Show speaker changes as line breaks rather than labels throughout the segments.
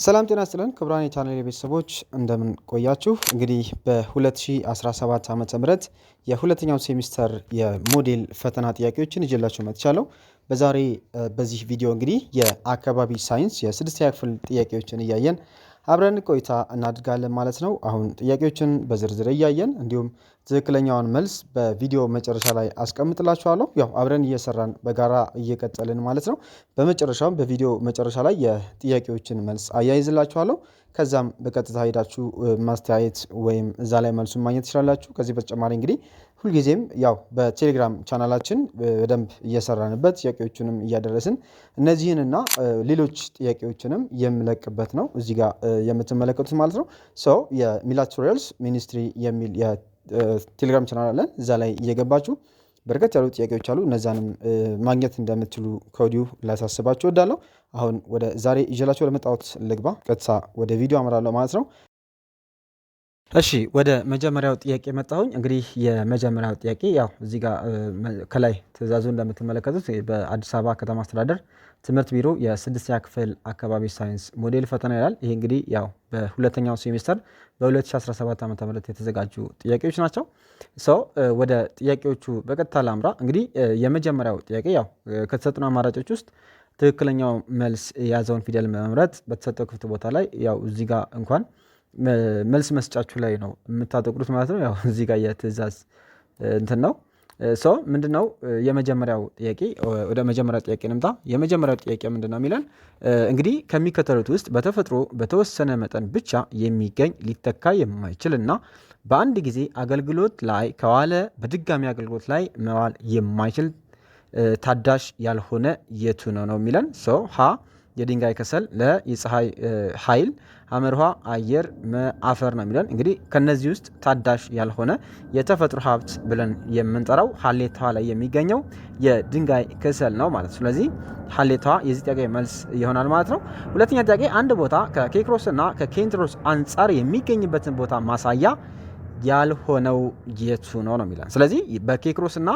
ሰላም ጤና ይስጥልን ክቡራን የቻናሌ ቤተሰቦች እንደምን ቆያችሁ። እንግዲህ በ2017 ዓ.ም የሁለተኛው ሴሚስተር የሞዴል ፈተና ጥያቄዎችን ይዤላችሁ መጥቻለሁ። በዛሬ በዚህ ቪዲዮ እንግዲህ የአካባቢ ሳይንስ የስድስተኛ ክፍል ጥያቄዎችን እያየን አብረን ቆይታ እናድርጋለን ማለት ነው። አሁን ጥያቄዎችን በዝርዝር እያየን እንዲሁም ትክክለኛውን መልስ በቪዲዮ መጨረሻ ላይ አስቀምጥላችኋለሁ። ያው አብረን እየሰራን በጋራ እየቀጠልን ማለት ነው። በመጨረሻም በቪዲዮ መጨረሻ ላይ የጥያቄዎችን መልስ አያይዝላችኋለሁ። ከዛም በቀጥታ ሄዳችሁ ማስተያየት ወይም እዛ ላይ መልሱን ማግኘት ትችላላችሁ። ከዚህ በተጨማሪ እንግዲህ ሁልጊዜም ያው በቴሌግራም ቻናላችን በደንብ እየሰራንበት ጥያቄዎችንም እያደረስን እነዚህንና ሌሎች ጥያቄዎችንም የምለቅበት ነው እዚህ ጋር የምትመለከቱት ማለት ነው። ሶ የሚላቱሪያልስ ሚኒስትሪ የሚል የቴሌግራም ቻናል አለን። እዛ ላይ እየገባችሁ በርከት ያሉ ጥያቄዎች አሉ። እነዛንም ማግኘት እንደምትችሉ ከወዲሁ ላሳስባችሁ እወዳለሁ። አሁን ወደ ዛሬ ይዤላችሁ ለመጣሁት ልግባ። ቀጥታ ወደ ቪዲዮ አመራለሁ ማለት ነው። እሺ ወደ መጀመሪያው ጥያቄ መጣሁኝ። እንግዲህ የመጀመሪያው ጥያቄ ያው እዚህ ጋር ከላይ ትዕዛዙ እንደምትመለከቱት በአዲስ አበባ ከተማ አስተዳደር ትምህርት ቢሮ የስድስተኛ ክፍል አካባቢ ሳይንስ ሞዴል ፈተና ይላል። ይሄ እንግዲህ ያው በሁለተኛው ሴሚስተር በ2017 ዓ.ም የተዘጋጁ ጥያቄዎች ናቸው። ወደ ጥያቄዎቹ በቀጥታ ላምራ። እንግዲህ የመጀመሪያው ጥያቄ ያው ከተሰጡን አማራጮች ውስጥ ትክክለኛው መልስ የያዘውን ፊደል መምረጥ በተሰጠው ክፍት ቦታ ላይ ያው እዚህ ጋር እንኳን መልስ መስጫችሁ ላይ ነው የምታጠቁሩት ማለት ነው። ያው እዚህ ጋር የትዕዛዝ እንትን ነው። ምንድነው የመጀመሪያው ጥያቄ? ወደ መጀመሪያው ጥያቄ እንምጣ። የመጀመሪያው ጥያቄ ምንድነው የሚለን እንግዲህ ከሚከተሉት ውስጥ በተፈጥሮ በተወሰነ መጠን ብቻ የሚገኝ ሊተካ የማይችል እና በአንድ ጊዜ አገልግሎት ላይ ከዋለ በድጋሚ አገልግሎት ላይ መዋል የማይችል ታዳሽ ያልሆነ የቱ ነው የሚለን። ሀ የድንጋይ ከሰል፣ ለ የፀሐይ ኃይል፣ ሐመርሃ አየር፣ አፈር ነው የሚለን። እንግዲህ ከነዚህ ውስጥ ታዳሽ ያልሆነ የተፈጥሮ ሀብት ብለን የምንጠራው ሀሌታ ላይ የሚገኘው የድንጋይ ከሰል ነው ማለት። ስለዚህ ሀሌታ የዚህ ጥያቄ መልስ ይሆናል ማለት ነው። ሁለተኛ ጥያቄ አንድ ቦታ ከኬክሮስ እና ከኬንትሮስ አንጻር የሚገኝበትን ቦታ ማሳያ ያልሆነው የቱ ነው የሚለን። ስለዚህ በኬክሮስ እና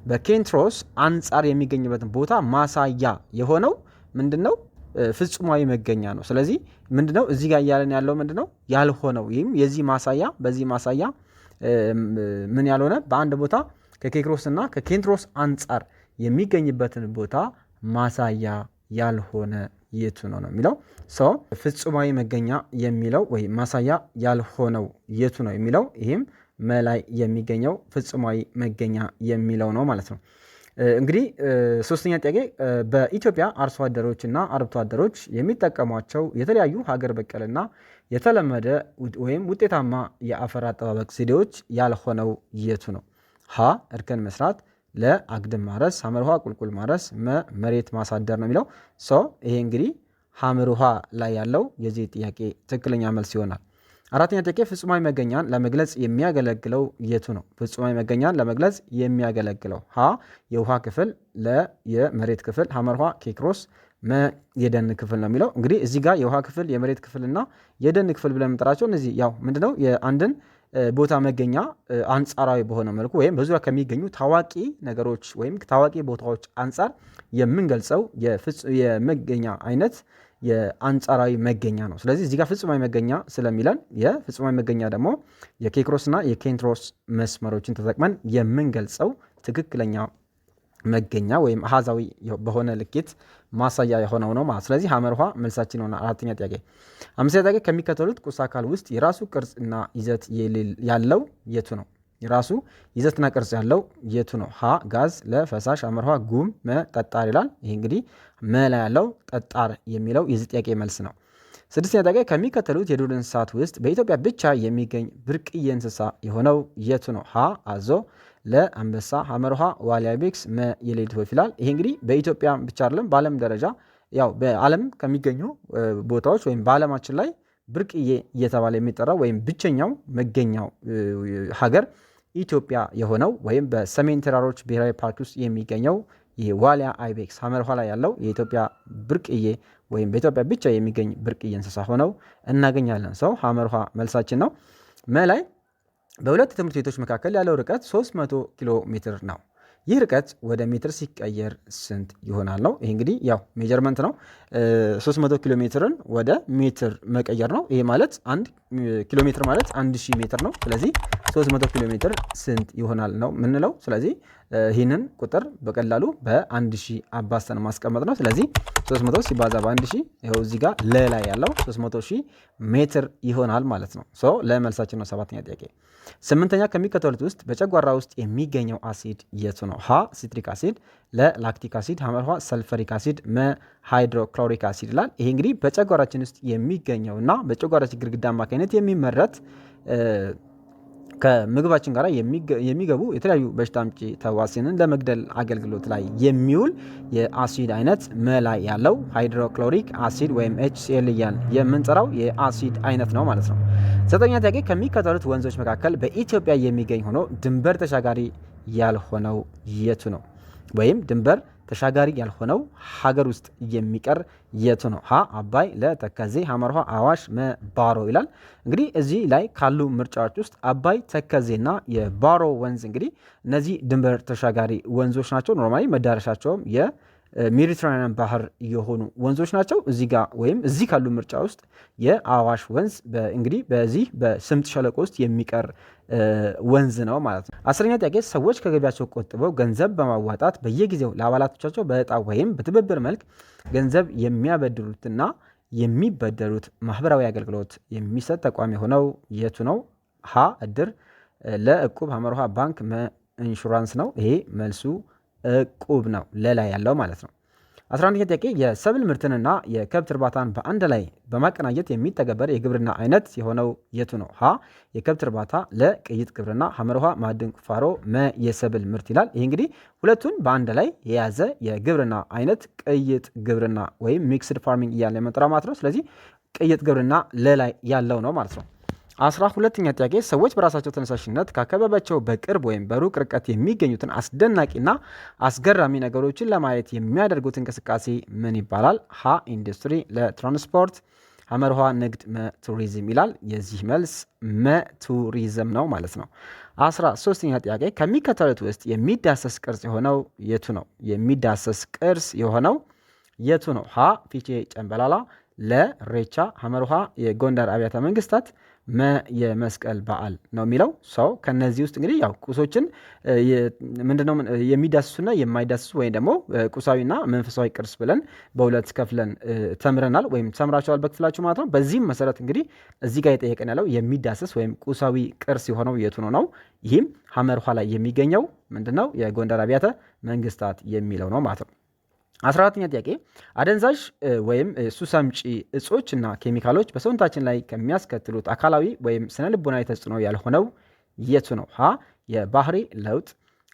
በኬንትሮስ አንጻር የሚገኝበትን ቦታ ማሳያ የሆነው ምንድነው? ፍጹማዊ መገኛ ነው። ስለዚህ ምንድነው እዚህ ጋር እያለን ያለው ምንድነው ያልሆነው? ይህም የዚህ ማሳያ በዚህ ማሳያ ምን ያልሆነ በአንድ ቦታ ከኬክሮስ እና ከኬንትሮስ አንጻር የሚገኝበትን ቦታ ማሳያ ያልሆነ የቱ ነው የሚለው። ፍጹማዊ መገኛ የሚለው ወይ ማሳያ ያልሆነው የቱ ነው የሚለው። ይህም መላይ የሚገኘው ፍጹማዊ መገኛ የሚለው ነው ማለት ነው። እንግዲህ ሶስተኛ ጥያቄ በኢትዮጵያ አርሶ አደሮችና አርብቶ አደሮች የሚጠቀሟቸው የተለያዩ ሀገር በቀልና የተለመደ ወይም ውጤታማ የአፈር አጠባበቅ ዘዴዎች ያልሆነው የቱ ነው? ሀ እርከን መስራት፣ ለ አግድም ማረስ፣ ሐመርሃ ቁልቁል ማረስ፣ መሬት ማሳደር ነው የሚለው። ይሄ እንግዲህ ሐመርሃ ላይ ያለው የዚህ ጥያቄ ትክክለኛ መልስ ይሆናል። አራተኛ ጥያቄ ፍጹማዊ መገኛን ለመግለጽ የሚያገለግለው የቱ ነው? ፍጹማዊ መገኛን ለመግለጽ የሚያገለግለው ሀ የውሃ ክፍል፣ ለ የመሬት ክፍል፣ ሐመርሃ ኬክሮስ፣ የደን ክፍል ነው የሚለው። እንግዲህ እዚህ ጋር የውሃ ክፍል፣ የመሬት ክፍልና የደን ክፍል ብለን የምንጠራቸው እነዚህ ያው ምንድነው የአንድን ቦታ መገኛ አንጻራዊ በሆነ መልኩ ወይም በዙሪያ ከሚገኙ ታዋቂ ነገሮች ወይም ታዋቂ ቦታዎች አንጻር የምንገልጸው የመገኛ አይነት የአንጻራዊ መገኛ ነው። ስለዚህ እዚህ ጋር ፍጹማዊ መገኛ ስለሚለን የፍጹማዊ መገኛ ደግሞ የኬክሮስና የኬንትሮስ መስመሮችን ተጠቅመን የምንገልጸው ትክክለኛ መገኛ ወይም አሃዛዊ በሆነ ልኬት ማሳያ የሆነው ነው ማለት። ስለዚህ ሐመርሃ መልሳችን ሆነ። አራተኛ ጥያቄ። አምስተኛ ጥያቄ ከሚከተሉት ቁስ አካል ውስጥ የራሱ ቅርጽና ይዘት ያለው የቱ ነው? የራሱ ይዘትና ቅርጽ ያለው የቱ ነው? ሀ ጋዝ፣ ለ ፈሳሽ፣ ሐመርሃ ጉም፣ ጠጣር ይላል። ይሄ እንግዲህ መላ ያለው ጠጣር የሚለው የዚህ ጥያቄ መልስ ነው። ስድስተኛ ጥያቄ ከሚከተሉት የዱር እንስሳት ውስጥ በኢትዮጵያ ብቻ የሚገኝ ብርቅዬ እንስሳ የሆነው የቱ ነው? ሀ አዞ፣ ለ አንበሳ፣ ሐመርሃ ዋልያ ቤክስ፣ የሌሊት ወፍ ይላል። ይሄ እንግዲህ በኢትዮጵያ ብቻ አይደለም በዓለም ደረጃ ያው በዓለም ከሚገኙ ቦታዎች ወይም በዓለማችን ላይ ብርቅዬ እየተባለ የሚጠራው ወይም ብቸኛው መገኛው ሀገር ኢትዮጵያ የሆነው ወይም በሰሜን ተራሮች ብሔራዊ ፓርክ ውስጥ የሚገኘው ይህ ዋልያ አይቤክስ ሐመርሃ ላይ ያለው የኢትዮጵያ ብርቅዬ ወይም በኢትዮጵያ ብቻ የሚገኝ ብርቅዬ እንስሳ ሆነው እናገኛለን። ሐመርሃ መልሳችን ነው። መላይ በሁለት ትምህርት ቤቶች መካከል ያለው ርቀት 300 ኪሎ ሜትር ነው። ይህ ርቀት ወደ ሜትር ሲቀየር ስንት ይሆናል ነው። ይህ እንግዲህ ያው ሜጀርመንት ነው። 300 ኪሎ ሜትርን ወደ ሜትር መቀየር ነው። ይሄ ማለት 1 ኪሎ ሜትር ማለት 1000 ሜትር ነው። ስለዚህ 300 ኪሎ ሜትር ስንት ይሆናል ነው ምንለው። ስለዚህ ይህንን ቁጥር በቀላሉ በ1000 አባስተን ማስቀመጥ ነው። ስለዚህ 300 ሲባዛ በ1000 ይኸው እዚህ ጋር ለላይ ያለው 300,000 ሜትር ይሆናል ማለት ነው። ለመልሳችን ነው። ሰባተኛ ጥያቄ ስምንተኛ ከሚከተሉት ውስጥ በጨጓራ ውስጥ የሚገኘው አሲድ የቱ ነው? ሀ ሲትሪክ አሲድ፣ ለላክቲክ አሲድ፣ ሐመርኋ ሰልፈሪክ አሲድ፣ መ ሃይድሮክሎሪክ አሲድ ይላል። ይሄ እንግዲህ በጨጓራችን ውስጥ የሚገኘው እና በጨጓራችን ግድግዳ አማካኝነት የሚመረት ከምግባችን ጋር የሚገቡ የተለያዩ በሽታ አምጪ ተዋሲንን ለመግደል አገልግሎት ላይ የሚውል የአሲድ አይነት መላይ ያለው ሃይድሮክሎሪክ አሲድ ወይም HCl እያልን የምንጠራው የአሲድ አይነት ነው ማለት ነው። ዘጠኛ ጥያቄ ከሚከተሉት ወንዞች መካከል በኢትዮጵያ የሚገኝ ሆኖ ድንበር ተሻጋሪ ያልሆነው የቱ ነው? ወይም ድንበር ተሻጋሪ ያልሆነው ሀገር ውስጥ የሚቀር የቱ ነው? ሀ አባይ፣ ለተከዜ፣ ሐመርኋ አዋሽ፣ ባሮ ይላል። እንግዲህ እዚህ ላይ ካሉ ምርጫዎች ውስጥ አባይ፣ ተከዜና የባሮ ወንዝ እንግዲህ እነዚህ ድንበር ተሻጋሪ ወንዞች ናቸው። ኖርማሊ መዳረሻቸውም ሜዲትራኒያን ባህር የሆኑ ወንዞች ናቸው። እዚህ ጋር ወይም እዚህ ካሉ ምርጫ ውስጥ የአዋሽ ወንዝ እንግዲህ በዚህ በስምጥ ሸለቆ ውስጥ የሚቀር ወንዝ ነው ማለት ነው። አስረኛ ጥያቄ ሰዎች ከገቢያቸው ቆጥበው ገንዘብ በማዋጣት በየጊዜው ለአባላቶቻቸው በዕጣ ወይም በትብብር መልክ ገንዘብ የሚያበድሩትና የሚበደሩት ማህበራዊ አገልግሎት የሚሰጥ ተቋም የሆነው የቱ ነው? ሀ እድር፣ ለእቁብ፣ ሐመርኋ ባንክ፣ ኢንሹራንስ ነው። ይሄ መልሱ እቁብ ነው፣ ለላይ ያለው ማለት ነው። 11ኛ ጥያቄ የሰብል ምርትንና የከብት እርባታን በአንድ ላይ በማቀናጀት የሚተገበር የግብርና አይነት የሆነው የቱ ነው? ሀ የከብት እርባታ፣ ለቅይጥ ግብርና፣ ሐመርኋ ማዕድን ቁፋሮ፣ የሰብል ምርት ይላል። ይህ እንግዲህ ሁለቱን በአንድ ላይ የያዘ የግብርና አይነት ቅይጥ ግብርና ወይም ሚክስድ ፋርሚንግ እያለ የምንጠራው ማለት ነው። ስለዚህ ቅይጥ ግብርና ለላይ ያለው ነው ማለት ነው። 12ኛ ጥያቄ ሰዎች በራሳቸው ተነሳሽነት ከአካባቢያቸው በቅርብ ወይም በሩቅ ርቀት የሚገኙትን አስደናቂና አስገራሚ ነገሮችን ለማየት የሚያደርጉት እንቅስቃሴ ምን ይባላል? ሀ ኢንዱስትሪ፣ ለትራንስፖርት፣ ሐመርኋ ንግድ፣ ቱሪዝም ይላል። የዚህ መልስ ቱሪዝም ነው ማለት ነው። 13ኛ ጥያቄ ከሚከተሉት ውስጥ የሚዳሰስ ቅርስ የሆነው የቱ ነው? የሚዳሰስ ቅርስ የሆነው የቱ ነው? ሀ ፊቼ ጨንበላላ፣ ለሬቻ፣ ሐመርኋ የጎንደር አብያተ መንግስታት፣ የመስቀል በዓል ነው የሚለው ሰው። ከነዚህ ውስጥ እንግዲህ ያው ቁሶችን ምንድነው የሚዳስሱና የማይዳስሱ ወይም ደግሞ ቁሳዊና መንፈሳዊ ቅርስ ብለን በሁለት ከፍለን ተምረናል ወይም ተምራችኋል በክፍላችሁ ማለት ነው። በዚህም መሰረት እንግዲህ እዚህ ጋር የጠየቀን ያለው የሚዳስስ ወይም ቁሳዊ ቅርስ የሆነው የቱ ነው? ይህም ሐመርኋ ላይ የሚገኘው ምንድነው የጎንደር አብያተ መንግስታት የሚለው ነው ማለት ነው። 14ኛ ጥያቄ አደንዛዥ ወይም ሱስ አምጪ እጾች እና ኬሚካሎች በሰውነታችን ላይ ከሚያስከትሉት አካላዊ ወይም ስነ ልቦናዊ ተጽዕኖ ያልሆነው የቱ ነው? ሀ የባህሪ ለውጥ፣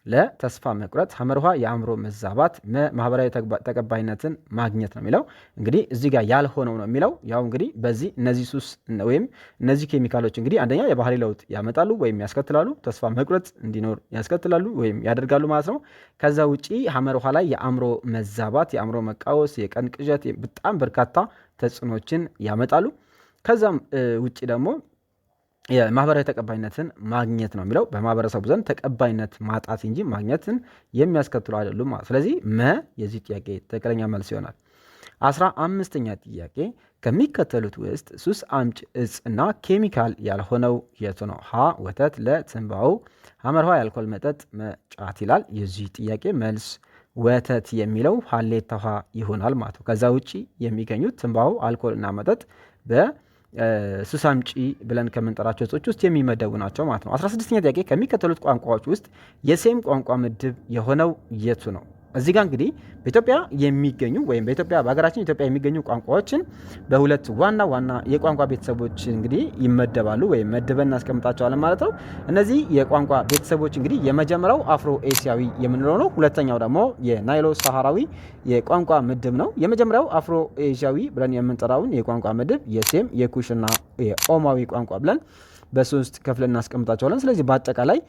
ለተስፋ መቁረጥ፣ ሐመርኋ የአእምሮ መዛባት፣ ማህበራዊ ተቀባይነትን ማግኘት ነው የሚለው። እንግዲህ እዚህ ጋር ያልሆነው ነው የሚለው። ያው እንግዲህ በዚህ እነዚህ ሱስ ወይም እነዚህ ኬሚካሎች እንግዲህ አንደኛ የባህሪ ለውጥ ያመጣሉ ወይም ያስከትላሉ፣ ተስፋ መቁረጥ እንዲኖር ያስከትላሉ ወይም ያደርጋሉ ማለት ነው። ከዛ ውጪ ሐመርኋ ላይ የአእምሮ መዛባት፣ የአእምሮ መቃወስ፣ የቀን ቅዠት፣ በጣም በርካታ ተጽዕኖችን ያመጣሉ። ከዛም ውጪ ደግሞ የማህበራዊ ተቀባይነትን ማግኘት ነው የሚለው። በማህበረሰቡ ዘንድ ተቀባይነት ማጣት እንጂ ማግኘትን የሚያስከትሉ አይደሉም ማለት። ስለዚህ የዚህ ጥያቄ ትክክለኛ መልስ ይሆናል። 15ኛ ጥያቄ ከሚከተሉት ውስጥ ሱስ አምጪ እጽ እና ኬሚካል ያልሆነው የቱ ነው? ሀ ወተት፣ ለትንባሆ፣ ሐመርኋ የአልኮል መጠጥ፣ ጫት ይላል። የዚህ ጥያቄ መልስ ወተት የሚለው ሀሌታ ውሃ ይሆናል ማለት ነው። ከዛ ውጪ የሚገኙት ትንባሆ፣ አልኮል እና መጠጥ ሱስ አምጪ ብለን ከምንጠራቸው እጾች ውስጥ የሚመደቡ ናቸው ማለት ነው። 16ኛ ጥያቄ ከሚከተሉት ቋንቋዎች ውስጥ የሴም ቋንቋ ምድብ የሆነው የቱ ነው? እዚህ ጋር እንግዲህ በኢትዮጵያ የሚገኙ ወይም በሀገራችን ኢትዮጵያ የሚገኙ ቋንቋዎችን በሁለት ዋና ዋና የቋንቋ ቤተሰቦች እንግዲህ ይመደባሉ ወይም መድበን እናስቀምጣቸዋለን ማለት ነው። እነዚህ የቋንቋ ቤተሰቦች እንግዲህ የመጀመሪያው አፍሮ ኤሲያዊ የምንለው ነው። ሁለተኛው ደግሞ የናይሎ ሳሃራዊ የቋንቋ ምድብ ነው። የመጀመሪያው አፍሮ ኤሲያዊ ብለን የምንጠራውን የቋንቋ ምድብ የሴም፣ የኩሽና የኦማዊ ቋንቋ ብለን በሶስት ከፍለን እናስቀምጣቸዋለን። ስለዚህ በአጠቃላይ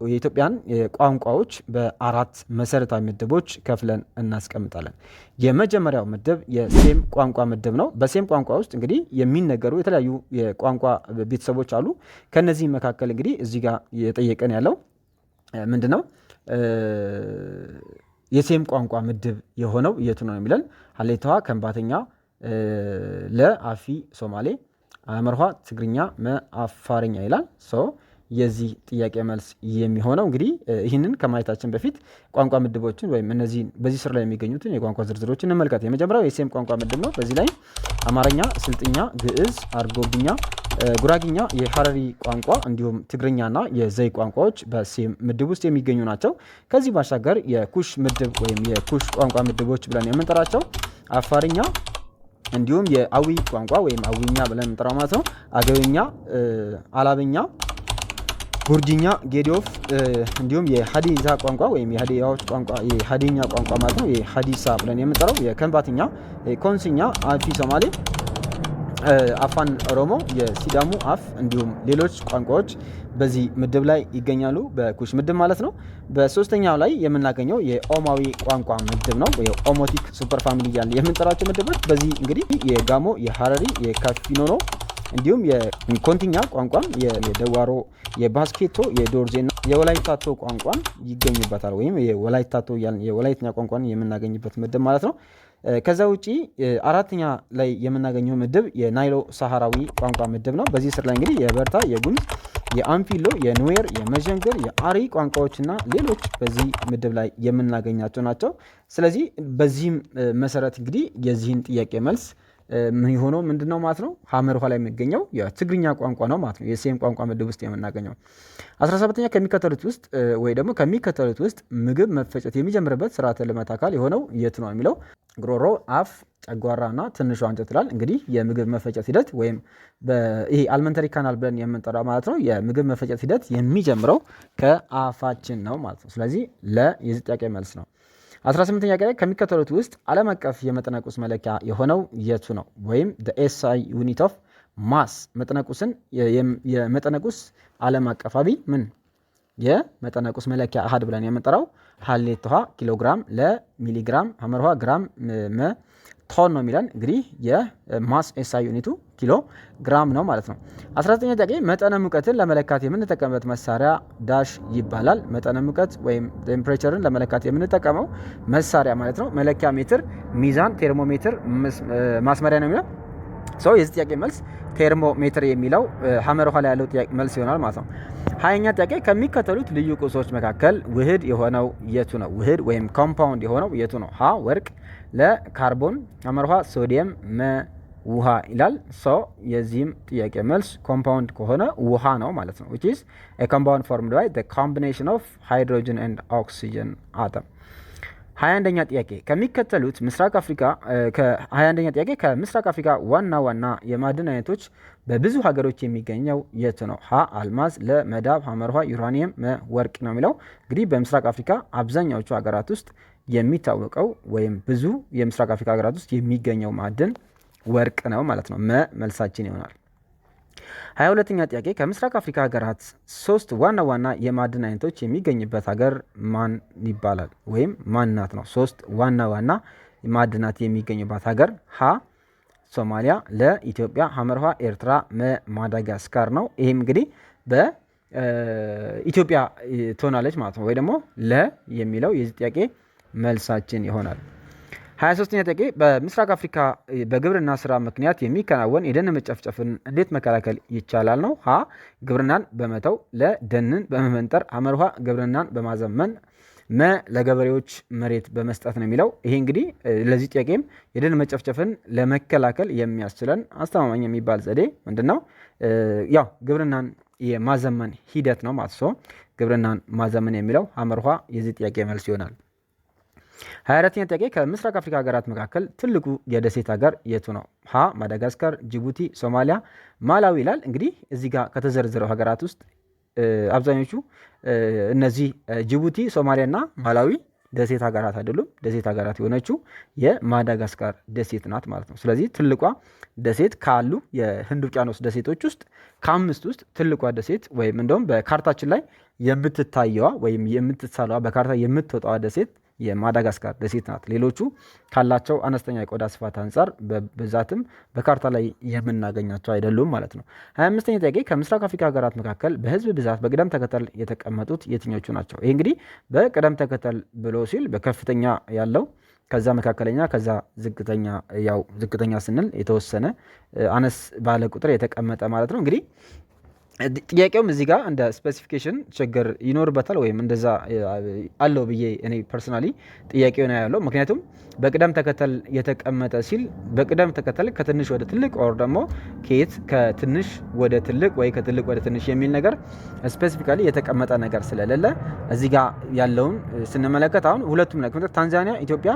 የኢትዮጵያን ቋንቋዎች በአራት መሰረታዊ ምድቦች ከፍለን እናስቀምጣለን። የመጀመሪያው ምድብ የሴም ቋንቋ ምድብ ነው። በሴም ቋንቋ ውስጥ እንግዲህ የሚነገሩ የተለያዩ የቋንቋ ቤተሰቦች አሉ። ከነዚህ መካከል እንግዲህ እዚህ ጋር የጠየቀን ያለው ምንድን ነው? የሴም ቋንቋ ምድብ የሆነው የቱ ነው የሚለን ሀሌታዋ ከምባተኛ ለአፊ ሶማሌ አመርሃ ትግርኛ መአፋርኛ ይላል። የዚህ ጥያቄ መልስ የሚሆነው እንግዲህ ይህንን ከማየታችን በፊት ቋንቋ ምድቦችን ወይም እነዚህ በዚህ ስር ላይ የሚገኙትን የቋንቋ ዝርዝሮችን እንመልከት። የመጀመሪያው የሴም ቋንቋ ምድብ ነው። በዚህ ላይ አማርኛ፣ ስልጥኛ፣ ግዕዝ፣ አርጎብኛ፣ ጉራግኛ፣ የሐረሪ ቋንቋ እንዲሁም ትግርኛና የዘይ ቋንቋዎች በሴም ምድብ ውስጥ የሚገኙ ናቸው። ከዚህ ባሻገር የኩሽ ምድብ ወይም የኩሽ ቋንቋ ምድቦች ብለን የምንጠራቸው አፋርኛ እንዲሁም የአዊ ቋንቋ ወይም አዊኛ ብለን የምንጠራው ማለት ነው፣ አገውኛ፣ አላብኛ፣ ጉርጅኛ፣ ጌዲዮፍ እንዲሁም የሀዲዛ ቋንቋ ወይም የሀዲያዎች ቋንቋ የሀዲኛ ቋንቋ ማለት ነው፣ የሀዲሳ ብለን የምንጠራው የከንባትኛ፣ ኮንስኛ፣ አፊ ሶማሌ፣ አፋን ኦሮሞ፣ የሲዳሙ አፍ እንዲሁም ሌሎች ቋንቋዎች በዚህ ምድብ ላይ ይገኛሉ፣ በኩሽ ምድብ ማለት ነው። በሶስተኛው ላይ የምናገኘው የኦማዊ ቋንቋ ምድብ ነው። የኦሞቲክ ሱፐር ፋሚሊ እያልን የምንጠራቸው ምድቦች በዚህ እንግዲህ የጋሞ፣ የሀረሪ፣ የካፊኖኖ እንዲሁም የኮንቲኛ ቋንቋን፣ የደዋሮ፣ የባስኬቶ፣ የዶርዜና የወላይታቶ ቋንቋን ይገኙበታል። ወይም የወላይታቶ እያልን የወላይትኛ ቋንቋን የምናገኝበት ምድብ ማለት ነው። ከዛ ውጪ አራተኛ ላይ የምናገኘው ምድብ የናይሎ ሳሃራዊ ቋንቋ ምድብ ነው። በዚህ ስር ላይ እንግዲህ የበርታ፣ የጉምዝ፣ የአንፊሎ፣ የኑዌር፣ የመዠንገር፣ የአሪ ቋንቋዎችና ሌሎች በዚህ ምድብ ላይ የምናገኛቸው ናቸው። ስለዚህ በዚህም መሰረት እንግዲህ የዚህን ጥያቄ መልስ ምን የሆነው ምንድነው ማለት ነው ሀመር ውሃ ላይ የሚገኘው የትግርኛ ቋንቋ ነው ማለት ነው። የሴም ቋንቋ ምድብ ውስጥ የምናገኘው 17ኛ ከሚከተሉት ውስጥ ወይ ደግሞ ከሚከተሉት ውስጥ ምግብ መፈጨት የሚጀምርበት ስርዓተ ልመት አካል የሆነው የት ነው የሚለው ጉሮሮ፣ አፍ፣ ጨጓራና ትንሿ አንጀት ይላል። እንግዲህ የምግብ መፈጨት ሂደት ወይም ይሄ አልመንተሪ ካናል ብለን የምንጠራው ማለት ነው የምግብ መፈጨት ሂደት የሚጀምረው ከአፋችን ነው ማለት ነው። ስለዚህ የዚህ ጥያቄ መልስ ነው። 18ኛ ላይ ከሚከተሉት ውስጥ ዓለም አቀፍ የመጠነ ቁስ መለኪያ የሆነው የቱ ነው? ወይም SI ዩኒት ኦፍ ማስ መጠነቁስን የመጠነ ቁስ ዓለም አቀፋዊ ምን የመጠነ ቁስ መለኪያ አሃድ ብለን የምንጠራው ሀሌት ውሃ ኪሎግራም ለሚሊግራም ሀመር ውሃ ግራም ቶን ነው የሚለን። እንግዲህ የማስ SI ዩኒቱ ኪሎ ግራም ነው ማለት ነው። 19ኛ ጥያቄ መጠነ ሙቀትን ለመለካት የምንጠቀምበት መሳሪያ ዳሽ ይባላል። መጠነ ሙቀት ወይም ቴምፕሬቸርን ለመለካት የምንጠቀመው መሳሪያ ማለት ነው መለኪያ ሜትር፣ ሚዛን፣ ቴርሞሜትር፣ ማስመሪያ ነው የሚለው የዚህ ጥያቄ መልስ ቴርሞሜትር የሚለው ሀመር ውሃ ላይ ያለው ጥያቄ መልስ ይሆናል ማለት ነው። 20ኛ ጥያቄ ከሚከተሉት ልዩ ቁሶች መካከል ውህድ የሆነው የቱ ነው? ውህድ ወይም ኮምፓውንድ የሆነው የቱ ነው? ሀ ወርቅ፣ ለካርቦን፣ ሀመር ውሃ ሶዲየም፣ ውሃ ይላል። የዚህም ጥያቄ መልስ ኮምፓውንድ ከሆነ ውሃ ነው ማለት ነው። which is a compound formed by the combination of hydrogen and oxygen atom። 21ኛ ጥያቄ ከሚከተሉት ምስራቅ አፍሪካ ከ21ኛ ጥያቄ ከምስራቅ አፍሪካ ዋና ዋና የማዕድን አይነቶች በብዙ ሀገሮች የሚገኘው የት ነው? ሀ አልማዝ፣ ለመዳብ፣ ሀመር ውሃ ዩራኒየም፣ ወርቅ ነው የሚለው እንግዲህ በምስራቅ አፍሪካ አብዛኛዎቹ ሀገራት ውስጥ የሚታወቀው ወይም ብዙ የምስራቅ አፍሪካ ሀገራት ውስጥ የሚገኘው ማዕድን ወርቅ ነው ማለት ነው። መልሳችን ይሆናል። 22ኛ ጥያቄ ከምስራቅ አፍሪካ ሀገራት 3 ዋና ዋና የማዕድን አይነቶች የሚገኝበት ሀገር ማን ይባላል? ወይም ማናት ነው? 3 ዋና ዋና ማዕድናት የሚገኙበት ሀገር ሀ ሶማሊያ፣ ለኢትዮጵያ፣ ሀመር ውሃ ኤርትራ፣ ማዳጋስካር ነው። ይህም እንግዲህ በኢትዮጵያ ትሆናለች ማለት ነው። ወይ ደግሞ የሚለው የዚህ ጥያቄ መልሳችን ይሆናል። 23ኛ ጥያቄ በምስራቅ አፍሪካ በግብርና ስራ ምክንያት የሚከናወን የደን መጨፍጨፍን እንዴት መከላከል ይቻላል ነው? ሀ ግብርናን በመተው፣ ለደንን በመመንጠር፣ ሀመር ውሃ ግብርናን በማዘመን፣ ለገበሬዎች መሬት በመስጠት ነው የሚለው። ይሄ እንግዲህ ለዚህ ጥያቄም የደን መጨፍጨፍን ለመከላከል የሚያስችለን አስተማማኝ የሚባል ዘዴ ምንድነው? ያው ግብርናን የማዘመን ሂደት ነው ማለት ነው። ግብርናን ማዘመን የሚለው ሀመር ውሃ የዚህ ጥያቄ መልስ ይሆናል። 24ኛ ጥያቄ ከምስራቅ አፍሪካ ሀገራት መካከል ትልቁ የደሴት ሀገር የቱ ነው? ሀ ማዳጋስካር፣ ጅቡቲ፣ ሶማሊያ፣ ማላዊ ይላል። እንግዲህ እዚህ ጋር ከተዘረዘረው ሀገራት ውስጥ አብዛኞቹ እነዚህ ጅቡቲ፣ ሶማሊያና ማላዊ ደሴት ሀገራት አይደሉም። ደሴት ሀገራት የሆነችው የማዳጋስካር ደሴት ናት ማለት ነው። ስለዚህ ትልቋ ደሴት ካሉ የህንድ ውቅያኖስ ደሴቶች ውስጥ ከ5 ውስጥ ትልቋ ደሴት ወይም እንደውም በካርታችን ላይ የምትታየዋ ወይም የምትሳለዋ በካርታ የምትወጣዋ ደሴት የማዳጋስካር ደሴት ናት። ሌሎቹ ካላቸው አነስተኛ የቆዳ ስፋት አንጻር በብዛትም በካርታ ላይ የምናገኛቸው አይደሉም ማለት ነው። 25ኛ ጥያቄ ከምስራቅ አፍሪካ ሀገራት መካከል በህዝብ ብዛት በቅደም ተከተል የተቀመጡት የትኞቹ ናቸው? ይህ እንግዲህ በቅደም ተከተል ብሎ ሲል በከፍተኛ ያለው ከዛ መካከለኛ ከዛ ዝቅተኛ፣ ያው ዝቅተኛ ስንል የተወሰነ አነስ ባለ ቁጥር የተቀመጠ ማለት ነው። እንግዲህ ጥያቄውም እዚህ ጋር እንደ ስፔሲፊኬሽን ችግር ይኖርበታል ወይም እንደዛ አለው ብዬ እኔ ፐርሰናሊ ጥያቄው ነው ያለው። ምክንያቱም በቅደም ተከተል የተቀመጠ ሲል በቅደም ተከተል ከትንሽ ወደ ትልቅ ኦር ደግሞ ከየት ከትንሽ ወደ ትልቅ ወይ ከትልቅ ወደ ትንሽ የሚል ነገር ስፔሲፊካሊ የተቀመጠ ነገር ስለሌለ እዚህ ጋር ያለውን ስንመለከት አሁን ሁለቱም ነገር ታንዛኒያ፣ ኢትዮጵያ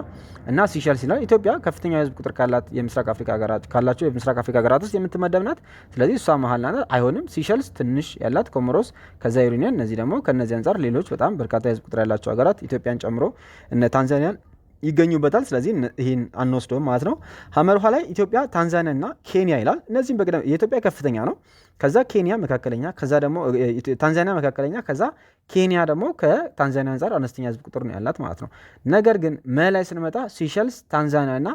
እና ሲሸልስ ይላል። ኢትዮጵያ ከፍተኛ የህዝብ ቁጥር ካላት የምስራቅ አፍሪካ ሀገራት ካላቸው የምስራቅ አፍሪካ ሀገራት ውስጥ የምትመደብ ናት። ስለዚህ እሷ መሀል ናት፣ አይሆንም። ሲሸልስ ትንሽ ያላት ኮሞሮስ፣ ከዛ ዩሬኒያን፣ እነዚህ ደግሞ ከነዚህ አንጻር ሌሎች በጣም በርካታ የህዝብ ቁጥር ያላቸው ሀገራት ኢትዮጵያን ጨምሮ እነ ታንዛኒያን ይገኙበታል። ስለዚህ ይህን አንወስደውም ማለት ነው። ሀመርሃ ላይ ኢትዮጵያ፣ ታንዛኒያ እና ኬንያ ይላል። እነዚህም በቅደም የኢትዮጵያ ከፍተኛ ነው፣ ከዛ ኬንያ መካከለኛ፣ ከዛ ደግሞ ታንዛኒያ መካከለኛ፣ ከዛ ኬንያ ደግሞ ከታንዛኒያ አንጻር አነስተኛ ህዝብ ቁጥር ነው ያላት ማለት ነው። ነገር ግን መላይ ስንመጣ ሲሸልስ፣ ታንዛኒያ እና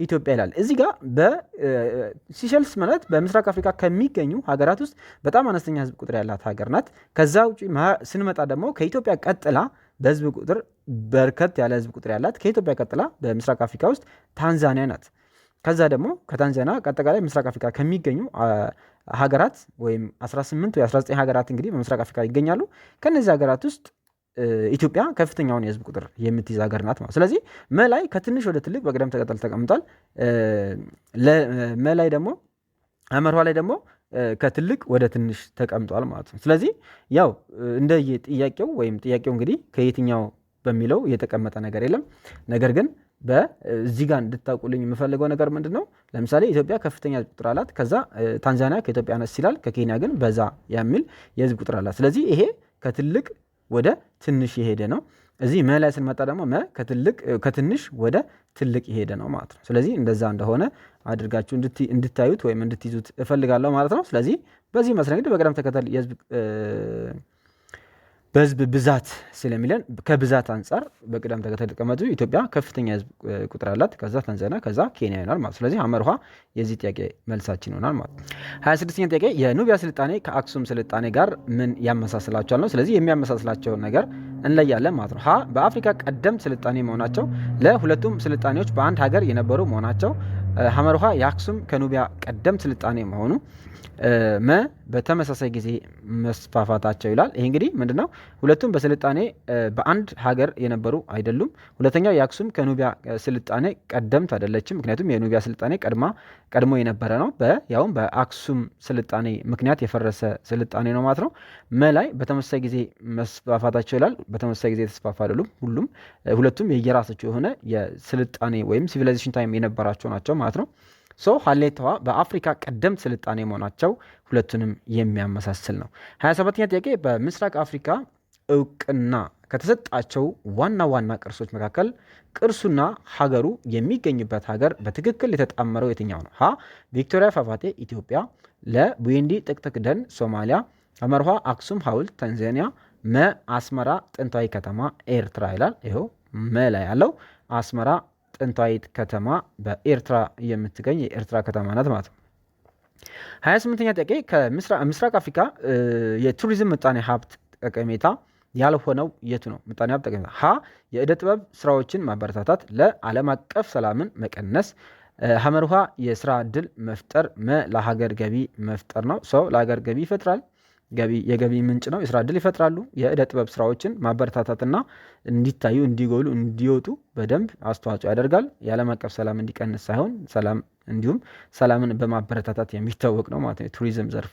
ኢትዮጵያ ይላል። እዚህ ጋር በሲሸልስ ማለት በምስራቅ አፍሪካ ከሚገኙ ሀገራት ውስጥ በጣም አነስተኛ ህዝብ ቁጥር ያላት ሀገር ናት። ከዛ ውጪ ስንመጣ ደግሞ ከኢትዮጵያ ቀጥላ በህዝብ ቁጥር በርከት ያለ ህዝብ ቁጥር ያላት ከኢትዮጵያ ቀጥላ በምስራቅ አፍሪካ ውስጥ ታንዛኒያ ናት። ከዛ ደግሞ ከታንዛኒያ አጠቃላይ ምስራቅ አፍሪካ ከሚገኙ ሀገራት ወይም 18 ወይ 19 ሀገራት እንግዲህ በምስራቅ አፍሪካ ይገኛሉ። ከነዚህ ሀገራት ውስጥ ኢትዮጵያ ከፍተኛውን የህዝብ ቁጥር የምትይዝ ሀገር ናት ማለት። ስለዚህ መላይ ከትንሽ ወደ ትልቅ በቅደም ተከተል ተቀምጧል። መላይ ደግሞ አመርሃ ላይ ደግሞ ከትልቅ ወደ ትንሽ ተቀምጧል ማለት ነው። ስለዚህ ያው እንደ ጥያቄው ወይም ጥያቄው እንግዲህ ከየትኛው በሚለው የተቀመጠ ነገር የለም። ነገር ግን በዚህ ጋር እንድታውቁልኝ የምፈልገው ነገር ምንድን ነው? ለምሳሌ ኢትዮጵያ ከፍተኛ የህዝብ ቁጥር አላት። ከዛ ታንዛኒያ ከኢትዮጵያ አነስ ይላል፣ ከኬንያ ግን በዛ የሚል የህዝብ ቁጥር አላት። ስለዚህ ይሄ ከትልቅ ወደ ትንሽ የሄደ ነው። እዚህ መ ላይ ስንመጣ ደግሞ መ ከትንሽ ወደ ትልቅ የሄደ ነው ማለት ነው። ስለዚህ እንደዛ እንደሆነ አድርጋችሁ እንድታዩት ወይም እንድትይዙት እፈልጋለሁ ማለት ነው። ስለዚህ በዚህ መሰረት እንግዲህ በቅደም ተከተል በህዝብ ብዛት ስለሚለን ከብዛት አንጻር በቅደም ተከተል ተቀመጡ። ኢትዮጵያ ከፍተኛ ህዝብ ቁጥር አላት፣ ከዛ ታንዛኒያ፣ ከዛ ኬንያ ይሆናል ማለት። ስለዚህ አመርሃ የዚህ ጥያቄ መልሳችን ይሆናል ማለት። 26ኛ ጥያቄ የኑቢያ ስልጣኔ ከአክሱም ስልጣኔ ጋር ምን ያመሳስላቸዋል ነው። ስለዚህ የሚያመሳስላቸውን ነገር እንለያለን ማለት ነው። ሀ በአፍሪካ ቀደምት ስልጣኔ መሆናቸው፣ ለሁለቱም ስልጣኔዎች በአንድ ሀገር የነበሩ መሆናቸው፣ ሀመርሃ የአክሱም ከኑቢያ ቀደምት ስልጣኔ መሆኑ፣ መ በተመሳሳይ ጊዜ መስፋፋታቸው ይላል። ይሄ እንግዲህ ምንድነው? ሁለቱም በስልጣኔ በአንድ ሀገር የነበሩ አይደሉም። ሁለተኛው የአክሱም ከኑቢያ ስልጣኔ ቀደምት አይደለችም፣ ምክንያቱም የኑቢያ ስልጣኔ ቀድሞ የነበረ ነው። ያውም በአክሱም ስልጣኔ ምክንያት የፈረሰ ስልጣኔ ነው ማለት ነው። መ ላይ በተመሳሳይ ጊዜ መስፋፋታቸው ይላል። በተመሳሳይ ጊዜ የተስፋፋ አይደሉም። ሁለቱም የየራሳቸው የሆነ የስልጣኔ ወይም ሲቪላይዜሽን ታይም የነበራቸው ናቸው ማለት ነው። ሀሌታዋ በአፍሪካ ቀደምት ስልጣኔ መሆናቸው ሁለቱንም የሚያመሳስል ነው። 27ኛ ጥያቄ በምስራቅ አፍሪካ እውቅና ከተሰጣቸው ዋና ዋና ቅርሶች መካከል ቅርሱና ሀገሩ የሚገኝበት ሀገር በትክክል የተጣመረው የትኛው ነው? ሀ ቪክቶሪያ ፏፏቴ ኢትዮጵያ፣ ለ ቡሩንዲ ጥቅጥቅ ደን ሶማሊያ፣ አመርሃ አክሱም ሐውልት ታንዛኒያ፣ መ አስመራ ጥንታዊ ከተማ ኤርትራ ይላል። ይኸው መ ላይ ያለው አስመራ ጥንታዊት ከተማ በኤርትራ የምትገኝ የኤርትራ ከተማ ናት ማለት ነው። 28ኛ ጥያቄ ከምስራቅ አፍሪካ የቱሪዝም ምጣኔ ሀብት ጠቀሜታ ያልሆነው የቱ ነው? ምጣኔ ሀብት ጠቀሜታ ሀ የእደ ጥበብ ስራዎችን ማበረታታት፣ ለዓለም አቀፍ ሰላምን መቀነስ፣ ሀመርሃ የስራ እድል መፍጠር፣ መ ለሀገር ገቢ መፍጠር ነው። ሰው ለሀገር ገቢ ይፈጥራል፣ የገቢ ምንጭ ነው። የስራ እድል ይፈጥራሉ። የእደ ጥበብ ስራዎችን ማበረታታትና እንዲታዩ፣ እንዲጎሉ፣ እንዲወጡ በደንብ አስተዋጽኦ ያደርጋል። የዓለም አቀፍ ሰላም እንዲቀንስ ሳይሆን ሰላም እንዲሁም ሰላምን በማበረታታት የሚታወቅ ነው ማለት ነው የቱሪዝም ዘርፉ።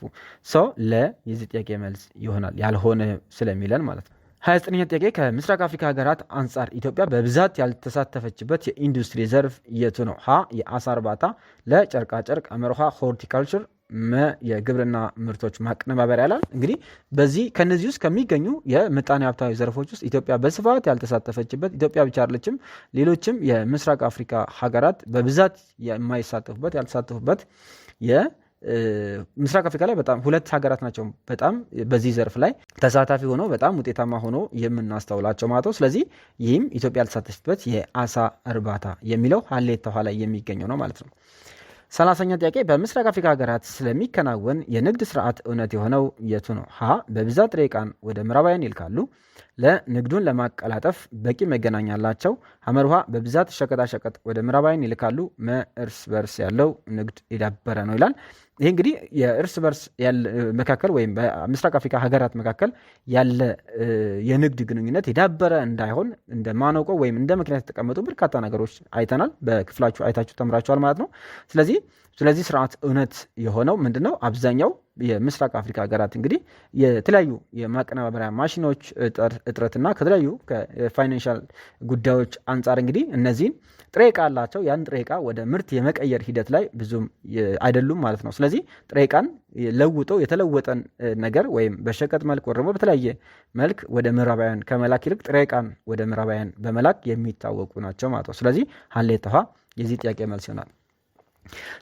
የዚህ ጥያቄ መልስ ይሆናል ያልሆነ ስለሚለን ማለት ነው። 29ኛ ጥያቄ ከምስራቅ አፍሪካ ሀገራት አንጻር ኢትዮጵያ በብዛት ያልተሳተፈችበት የኢንዱስትሪ ዘርፍ የቱ ነው? ሀ የአሳ እርባታ፣ ለጨርቃጨርቅ፣ አመርሃ ሆርቲካልቸር፣ መ የግብርና ምርቶች ማቀነባበሪያ ያላል። እንግዲህ በዚህ ከነዚህ ውስጥ ከሚገኙ የምጣኔ ሀብታዊ ዘርፎች ውስጥ ኢትዮጵያ በስፋት ያልተሳተፈችበት፣ ኢትዮጵያ ብቻ አይደለችም፣ ሌሎችም የምስራቅ አፍሪካ ሀገራት በብዛት ያልተሳተፉበት ምስራቅ አፍሪካ ላይ በጣም ሁለት ሀገራት ናቸው በጣም በዚህ ዘርፍ ላይ ተሳታፊ ሆኖ በጣም ውጤታማ ሆኖ የምናስተውላቸው ማለት ነው። ስለዚህ ይህም ኢትዮጵያ ያልተሳተፈችበት የአሳ እርባታ የሚለው ሀሌታ ውሃ ላይ የሚገኘው ነው ማለት ነው። 30ኛ ጥያቄ በምስራቅ አፍሪካ ሀገራት ስለሚከናወን የንግድ ስርዓት እውነት የሆነው የቱ ነው? ሀ በብዛት ጥሬ ዕቃን ወደ ምዕራባውያን ይልካሉ። ለንግዱን ለማቀላጠፍ በቂ መገናኛ አላቸው። ሐመርሃ በብዛት ሸቀጣሸቀጥ ወደ ምዕራባውያን ይልካሉ። እርስ በርስ ያለው ንግድ የዳበረ ነው ይላል። ይህ እንግዲህ የእርስ በርስ መካከል ወይም በምስራቅ አፍሪካ ሀገራት መካከል ያለ የንግድ ግንኙነት የዳበረ እንዳይሆን እንደ ማነቆ ወይም እንደ ምክንያት የተቀመጡ በርካታ ነገሮች አይተናል። በክፍላችሁ አይታችሁ ተምራችኋል ማለት ነው። ስለዚህ ስርዓት እውነት የሆነው ምንድነው? አብዛኛው የምስራቅ አፍሪካ ሀገራት እንግዲህ የተለያዩ የማቀነባበሪያ ማሽኖች እጥረትና ከተለያዩ ከፋይናንሻል ጉዳዮች አንጻር እንግዲህ እነዚህን ጥሬ ዕቃ አላቸው። ያን ጥሬ ዕቃ ወደ ምርት የመቀየር ሂደት ላይ ብዙም አይደሉም ማለት ነው። ስለዚህ ጥሬ ዕቃን ለውጠው የተለወጠን ነገር ወይም በሸቀጥ መልክ ወይም በተለያየ መልክ ወደ ምዕራባውያን ከመላክ ይልቅ ጥሬ ዕቃን ወደ ምዕራባውያን በመላክ የሚታወቁ ናቸው ማለት ነው። ስለዚህ ሀሌታ ውሃ የዚህ ጥያቄ መልስ ይሆናል።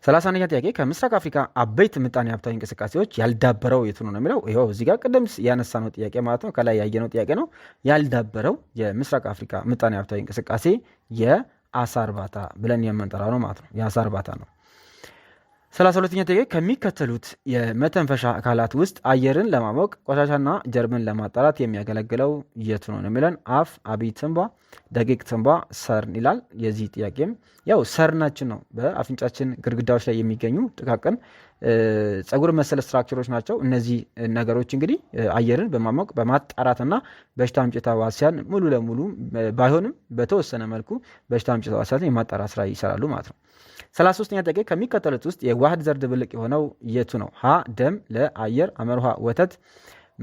30ኛ ጥያቄ ከምስራቅ አፍሪካ አበይት ምጣኔ ሀብታዊ እንቅስቃሴዎች ያልዳበረው የቱ ነው የሚለው ይኸው እዚህ ጋር ቅድም ያነሳ ነው ጥያቄ ማለት ነው። ከላይ ያየነው ጥያቄ ነው። ያልዳበረው የምስራቅ አፍሪካ ምጣኔ ሀብታዊ እንቅስቃሴ የአሳ እርባታ ብለን የምንጠራው ነው ማለት ነው። የአሳ እርባታ ነው። 32ኛ ጥያቄ ከሚከተሉት የመተንፈሻ አካላት ውስጥ አየርን ለማሞቅ ቆሻሻና ጀርምን ለማጣራት የሚያገለግለው የቱ ነው የሚለን አፍ፣ አብይ ትንባ፣ ደቂቅ ትንባ፣ ሰርን ይላል። የዚህ ጥያቄም ያው ሰርናችን ነው። በአፍንጫችን ግድግዳዎች ላይ የሚገኙ ጥቃቅን ጸጉር መሰል ስትራክቸሮች ናቸው። እነዚህ ነገሮች እንግዲህ አየርን በማሞቅ በማጣራትና በሽታ አምጪ ተህዋሲያን ሙሉ ለሙሉ ባይሆንም በተወሰነ መልኩ በሽታ አምጪ ተህዋሲያን የማጣራት ስራ ይሰራሉ ማለት ነው። 33ኛ ጥያቄ ከሚከተሉት ውስጥ የዋህድ ዘር ድብልቅ የሆነው የቱ ነው? ሀ ደም፣ ለአየር፣ አመርሃ ወተት፣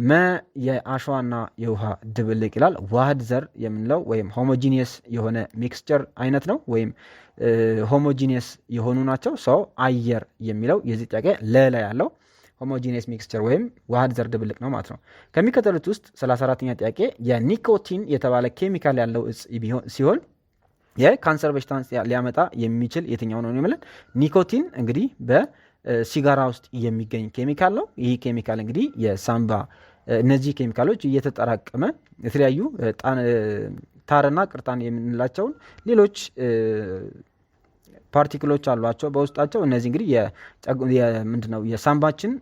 መ የአሸዋና የውሃ ድብልቅ ይላል። ዋህድ ዘር የምንለው ወይም ሆሞጂኒየስ የሆነ ሚክስቸር አይነት ነው ወይም ሆሞጂኒየስ የሆኑ ናቸው። ሰው አየር የሚለው የዚህ ጥያቄ ለላ ያለው ሆሞጂኒየስ ሚክስቸር ወይም ዋህድ ዘር ድብልቅ ነው ማለት ነው። ከሚከተሉት ውስጥ 34ኛ ጥያቄ የኒኮቲን የተባለ ኬሚካል ያለው እጽ ሲሆን የካንሰር በሽታን ሊያመጣ የሚችል የትኛው ነው የሚለን? ኒኮቲን እንግዲህ በሲጋራ ውስጥ የሚገኝ ኬሚካል ነው። ይህ ኬሚካል እንግዲህ የሳምባ እነዚህ ኬሚካሎች እየተጠራቀመ የተለያዩ ታርና ቅርጣን የምንላቸውን ሌሎች ፓርቲክሎች አሏቸው በውስጣቸው። እነዚህ እንግዲህ ምንድነው የሳምባችን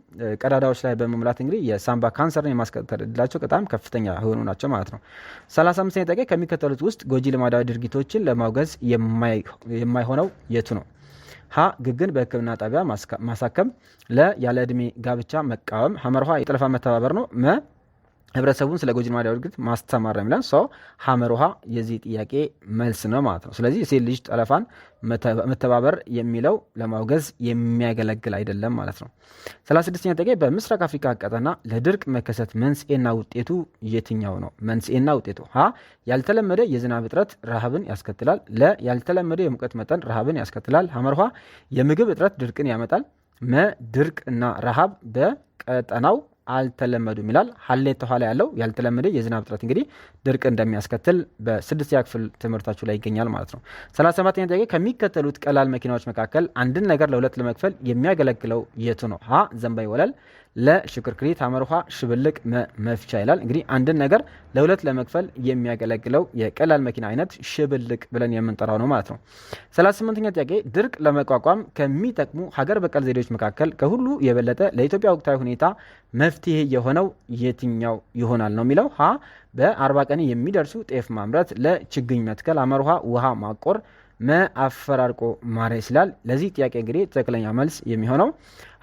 ቀዳዳዎች ላይ በመሙላት እንግዲህ የሳምባ ካንሰርን የማስከተል እድላቸው በጣም ከፍተኛ የሆኑ ናቸው ማለት ነው። 35ኛ ጥያቄ ከሚከተሉት ውስጥ ጎጂ ልማዳዊ ድርጊቶችን ለማውገዝ የማይሆነው የቱ ነው? ሀ ግግን በሕክምና ጣቢያ ማሳከም፣ ለ ያለ ዕድሜ ጋብቻ መቃወም፣ ሐመርሃ የጠለፋ መተባበር ነው፣ መ ህብረተሰቡን ስለ ጎጂ ልማዳዊ ድርጊት ማስተማር ነው የሚለን ሰው ሐመርሃ የዚህ ጥያቄ መልስ ነው ማለት ነው። ስለዚህ የሴት ልጅ ጠለፋን መተባበር የሚለው ለማውገዝ የሚያገለግል አይደለም ማለት ነው። 36ኛ ጥያቄ በምስራቅ አፍሪካ ቀጠና ለድርቅ መከሰት መንስኤና ውጤቱ የትኛው ነው? መንስኤና ውጤቱ ሀ ያልተለመደ የዝናብ እጥረት ረሃብን ያስከትላል። ለ ያልተለመደ የሙቀት መጠን ረሃብን ያስከትላል። ሐመርሃ የምግብ እጥረት ድርቅን ያመጣል። መ ድርቅ እና ረሃብ በቀጠናው አልተለመዱም ይላል። ሀሌታ ውሃ ላይ ያለው ያልተለመደ የዝናብ እጥረት እንግዲህ ድርቅ እንደሚያስከትል በ6ኛ ክፍል ትምህርታችሁ ላይ ይገኛል ማለት ነው። 37ኛ ጥያቄ ከሚከተሉት ቀላል መኪናዎች መካከል አንድን ነገር ለሁለት ለመክፈል የሚያገለግለው የቱ ነው? ሀ ዘንባይ ወለል፣ ለሽክርክሪት፣ ሐመርሃ ሽብልቅ፣ መፍቻ ይላል። እንግዲህ አንድን ነገር ለሁለት ለመክፈል የሚያገለግለው የቀላል መኪና አይነት ሽብልቅ ብለን የምንጠራው ነው ማለት ነው። 38ኛ ጥያቄ ድርቅ ለመቋቋም ከሚጠቅሙ ሀገር በቀል ዘዴዎች መካከል ከሁሉ የበለጠ ለኢትዮጵያ ወቅታዊ ሁኔታ መፍትሄ የሆነው የትኛው ይሆናል ነው የሚለው። ሀ በ40 ቀን የሚደርሱ ጤፍ ማምረት፣ ለችግኝ መትከል፣ ሐመርሃ ውሃ ማቆር፣ አፈራርቆ ማረስ ይላል። ለዚህ ጥያቄ እንግዲህ ትክክለኛ መልስ የሚሆነው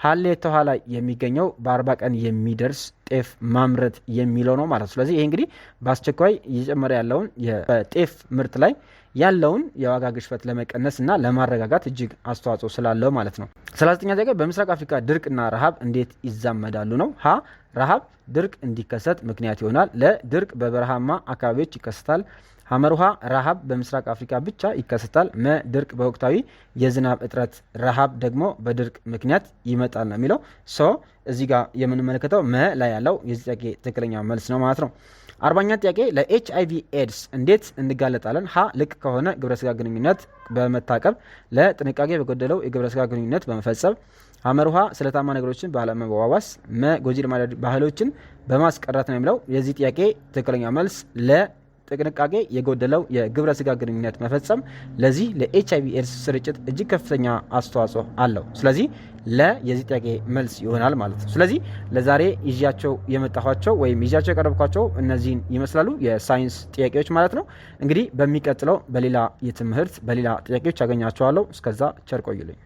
ሀሌታ ውሃ ላይ የሚገኘው በ40 ቀን የሚደርስ ጤፍ ማምረት የሚለው ነው ማለት ነው። ስለዚህ ይሄ እንግዲህ በአስቸኳይ እየጨመረ ያለውን የጤፍ ምርት ላይ ያለውን የዋጋ ግሽበት ለመቀነስ እና ለማረጋጋት እጅግ አስተዋጽኦ ስላለው ማለት ነው። 39ኛ ጥያቄ በምስራቅ አፍሪካ ድርቅና ረሃብ እንዴት ይዛመዳሉ ነው። ሀ ረሃብ ድርቅ እንዲከሰት ምክንያት ይሆናል። ለድርቅ በበረሃማ አካባቢዎች ይከሰታል። ሐመሩሃ ረሃብ በምስራቅ አፍሪካ ብቻ ይከሰታል። መ ድርቅ በወቅታዊ የዝናብ እጥረት፣ ረሃብ ደግሞ በድርቅ ምክንያት ይመጣል ነው የሚለው። ሶ እዚህ ጋር የምንመለከተው መ ላይ ያለው የዚህ ጥያቄ ትክክለኛ መልስ ነው ማለት ነው። 40ኛ ጥያቄ ለኤችአይቪ ኤድስ እንዴት እንጋለጣለን? ሀ ልቅ ከሆነ ግብረ ስጋ ግንኙነት በመታቀብ፣ ለጥንቃቄ በጎደለው የግብረ ስጋ ግንኙነት በመፈጸም፣ ሐመሩሃ ስለታማ ነገሮችን ባለመዋዋስ፣ መ ጎጂ ልማዳዊ ባህሎችን በማስቀረት ነው የሚለው። የዚህ ጥያቄ ትክክለኛ መልስ ለጥንቃቄ የጎደለው የግብረ ስጋ ግንኙነት መፈጸም ለዚህ ለኤችአይቪ ኤድስ ስርጭት እጅግ ከፍተኛ አስተዋጽኦ አለው። ስለዚህ የዚህ ጥያቄ መልስ ይሆናል ማለት ነው። ስለዚህ ለዛሬ ይዣቸው የመጣኋቸው ወይም ይዣቸው የቀረብኳቸው እነዚህን ይመስላሉ የሳይንስ ጥያቄዎች ማለት ነው። እንግዲህ በሚቀጥለው በሌላ የትምህርት በሌላ ጥያቄዎች ያገኛቸዋለሁ። እስከዛ ቸር ቆዩልኝ።